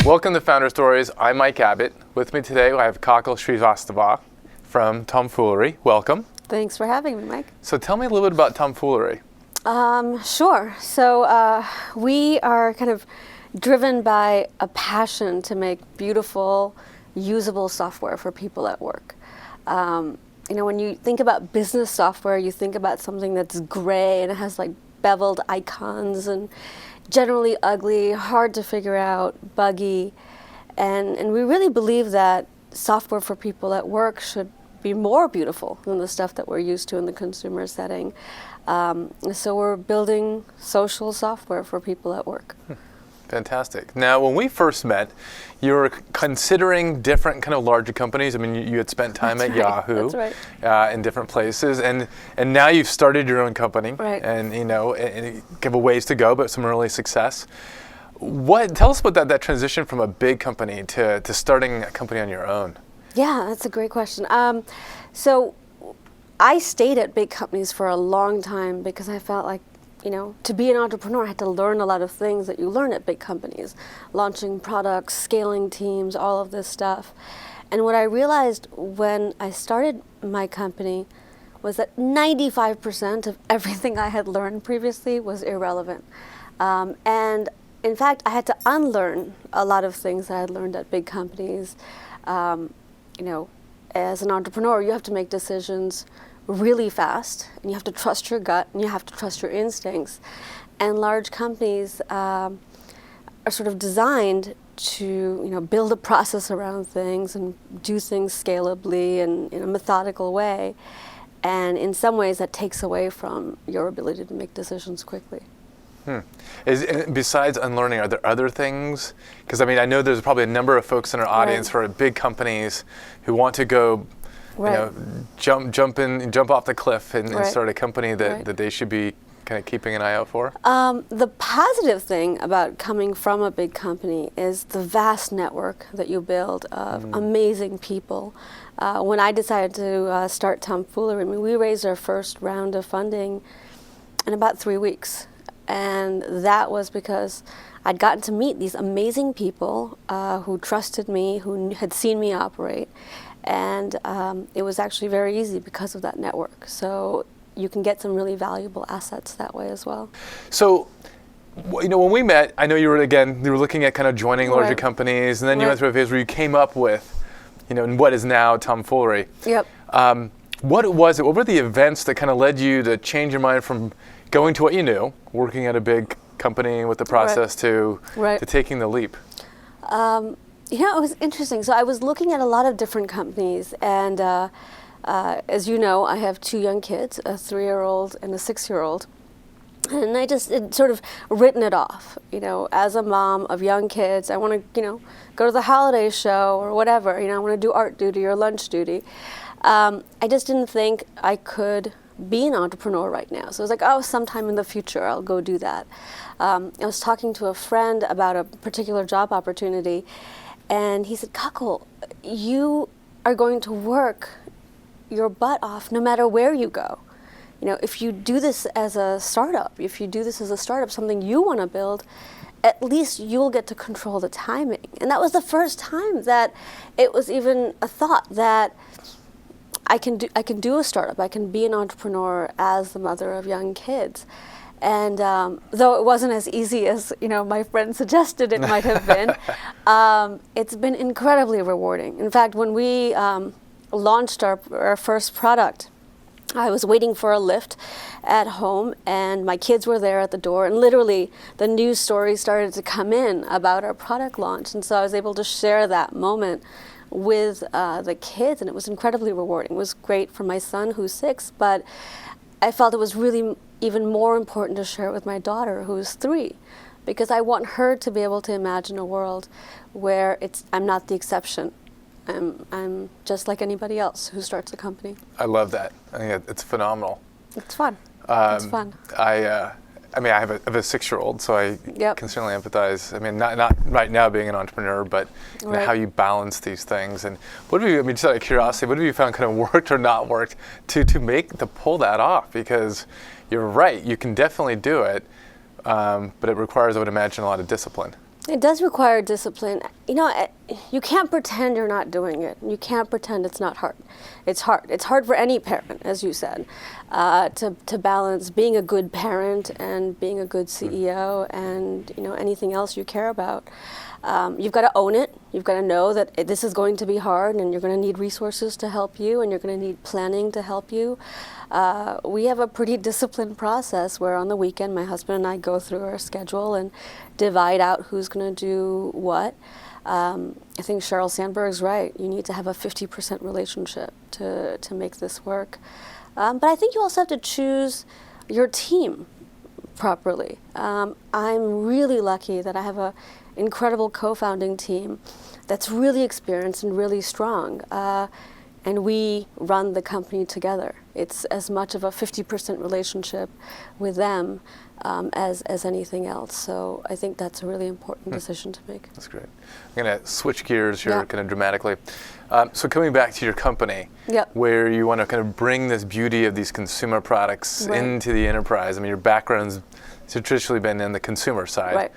Welcome to Founder Stories. I'm Mike Abbott. With me today, I have Kakul Srivastava from Tomfoolery. Welcome. Thanks for having me, Mike. So tell me a little bit about Tomfoolery. Sure. So we are kind of driven by a passion to make beautiful, usable software for people at work. When you think about business software, you think about something that's gray and it has like beveled icons and generally ugly, hard to figure out, buggy. And we really believe that software for people at work should be more beautiful than the stuff that we're used to in the consumer setting. So we're building social software for people at work. Fantastic. Now, when we first met, you were considering different kind of larger companies. I mean, you had spent time at Yahoo in different places, and now you've started your own company, and and give a ways to go, but some early success. Tell us about that transition from a big company to starting a company on your own. Yeah, that's a great question. So I stayed at big companies for a long time because I felt like, to be an entrepreneur, I had to learn a lot of things that you learn at big companies, launching products, scaling teams, all of this stuff. And what I realized when I started my company was that 95% of everything I had learned previously was irrelevant. And in fact, I had to unlearn a lot of things that I had learned at big companies. As an entrepreneur, you have to make decisions really fast, and you have to trust your gut, and you have to trust your instincts. And large companies are sort of designed to, build a process around things and do things scalably and in a methodical way. And in some ways, that takes away from your ability to make decisions quickly. Besides unlearning, are there other things? Because I know there's probably a number of folks in our audience who are at big companies who want to go jump off the cliff and start a company that they should be kind of keeping an eye out for? The positive thing about coming from a big company is the vast network that you build of amazing people. When I decided to start Tomfoolery, we raised our first round of funding in about 3 weeks. And that was because I'd gotten to meet these amazing people who trusted me, who had seen me operate. And it was actually very easy because of that network. So you can get some really valuable assets that way as well. So, when we met, I know you were looking at kind of joining larger companies, and then you went through a phase where you came up with, what is now Tomfoolery. Yep. What were the events that kind of led you to change your mind from going to what you knew, working at a big company with the process, to taking the leap? It was interesting. So I was looking at a lot of different companies, and as you know, I have 2 young kids, a 3-year-old and a 6-year-old. And I just sort of written it off. As a mom of young kids, I want to, go to the holiday show or whatever. I want to do art duty or lunch duty. I just didn't think I could be an entrepreneur right now. So I was like, sometime in the future, I'll go do that. I was talking to a friend about a particular job opportunity, and he said, Kakul, you are going to work your butt off no matter where you go. If you do this as a startup, something you want to build, at least you'll get to control the timing. And that was the first time that it was even a thought that I can do a startup. I can be an entrepreneur as the mother of young kids. And though it wasn't as easy as my friend suggested it might have been, it's been incredibly rewarding. In fact, when we launched our first product, I was waiting for a lift at home, and my kids were there at the door, and literally the news stories started to come in about our product launch. And so I was able to share that moment with the kids, and it was incredibly rewarding. It was great for my son, who's 6, but I felt it was really even more important to share it with my daughter, who's 3, because I want her to be able to imagine a world where I'm not the exception. I'm just like anybody else who starts a company. I love that. I think it's phenomenal. It's fun. It's fun. I have a 6-year-old, so I can certainly empathize. Not right now being an entrepreneur, but how you balance these things. And what have you? Just out of curiosity, what have you found kind of worked or not worked to pull that off? Because you're right, you can definitely do it, but it requires, I would imagine, a lot of discipline. It does require discipline. You know, you can't pretend you're not doing it. You can't pretend it's not hard. It's hard. It's hard for any parent, as you said, to balance being a good parent and being a good CEO and, you know, anything else you care about. You've got to own it. You've got to know that this is going to be hard, and you're going to need resources to help you, and you're going to need planning to help you. We have a pretty disciplined process where on the weekend my husband and I go through our schedule and divide out who's going to do what. I think Sheryl Sandberg's right. You need to have a 50% relationship to make this work. But I think you also have to choose your team properly. I'm really lucky that I have an incredible co-founding team that's really experienced and really strong. And we run the company together. It's as much of a 50% relationship with them as anything else. So I think that's a really important decision to make. That's great. I'm going to switch gears here kind of dramatically. So coming back to your company, where you want to kind of bring this beauty of these consumer products into the enterprise. I mean, your background's traditionally been in the consumer side. Right.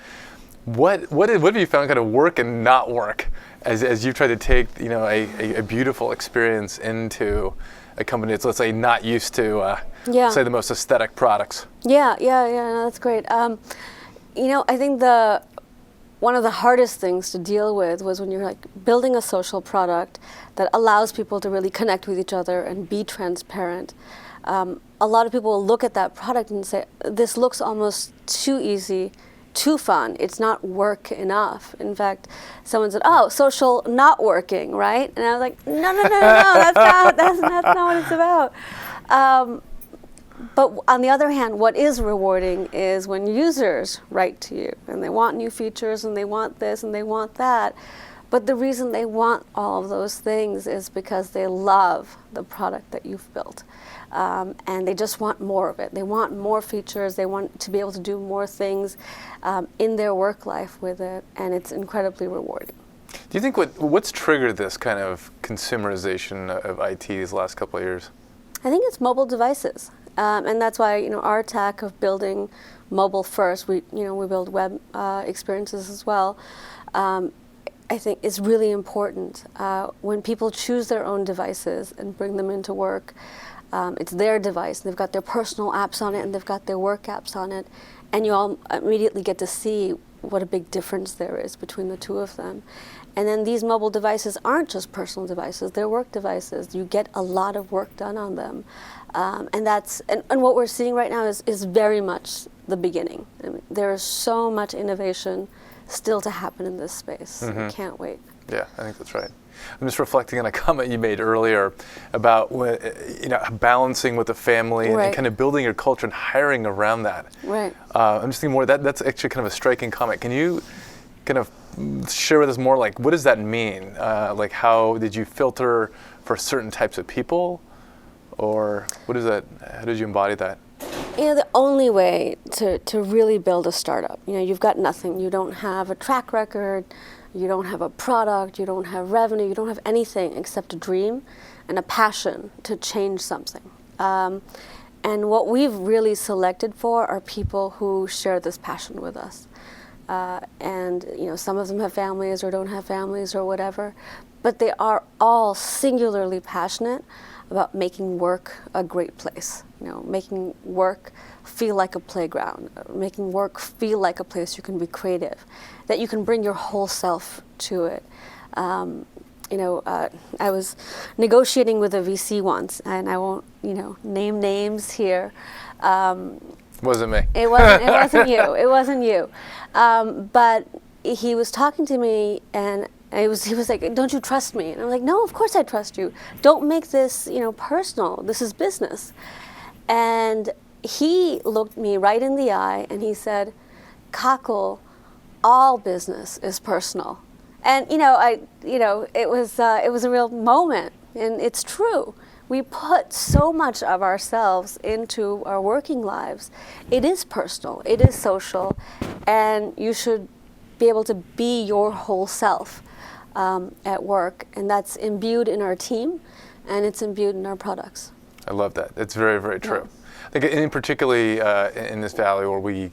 What have you found kind of work and not work as you've tried to take, you know, a beautiful experience into a company that's, let's say, not used to say the most aesthetic products? No, that's great. You know, I think one of the hardest things to deal with was when you're like building a social product that allows people to really connect with each other and be transparent. A lot of people will look at that product and say, this looks almost too easy, too fun. It's not work enough. In fact, someone said, "Oh, social not working, right?" And I was like, "No, that's not what it's about." But on the other hand, what is rewarding is when users write to you and they want new features and they want this and they want that. But the reason they want all of those things is because they love the product that you've built. And they just want more of it. They want more features. They want to be able to do more things in their work life with it, and it's incredibly rewarding. Do you think what's triggered this kind of consumerization of IT these last couple of years? I think it's mobile devices, and that's why, you know, our tack of building mobile first. We build web experiences as well. I think is really important. When people choose their own devices and bring them into work, it's their device. They've got their personal apps on it and they've got their work apps on it. And you all immediately get to see what a big difference there is between the two of them. And then these mobile devices aren't just personal devices, they're work devices. You get a lot of work done on them. And what we're seeing right now is very much the beginning. I mean, there is so much innovation still to happen in this space. I can't wait. Yeah, I think that's right. I'm just reflecting on a comment you made earlier about balancing with the family and kind of building your culture and hiring around that. Right. I'm just thinking more that's actually kind of a striking comment. Can you kind of share with us more, like, what does that mean? Like, how did you filter for certain types of people, or what is that? How did you embody that? You know, the only way to really build a startup, you know, you've got nothing. You don't have a track record. You don't have a product, you don't have revenue, you don't have anything except a dream and a passion to change something. And what we've really selected for are people who share this passion with us. And you know, some of them have families or don't have families or whatever, but they are all singularly passionate about making work a great place. You know, making work feel like a playground, making work feel like a place you can be creative, that you can bring your whole self to it. I was negotiating with a VC once, and I won't, name names here. Wasn't me. It wasn't you. It wasn't you. But he was talking to me, and he was like, "Don't you trust me?" And I'm like, "No, of course I trust you. Don't make this, personal. This is business." And he looked me right in the eye, and he said, "Kakul, all business is personal." And it was a real moment, and it's true. We put so much of ourselves into our working lives. It is personal, it is social, and you should be able to be your whole self at work, and that's imbued in our team, and it's imbued in our products. I love that. It's very, very true. Yeah. I think, in particularly in this valley where we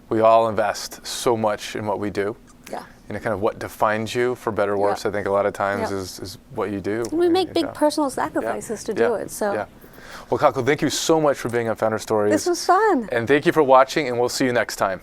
we all invest so much in what we do. Yeah. Kind of what defines you, for better or worse, Yeah. I think a lot of times Yeah. is what you do. We make big personal sacrifices to do it. So. Yeah. Well, Kakul, thank you so much for being on Founder Stories. This was fun. And thank you for watching, and we'll see you next time.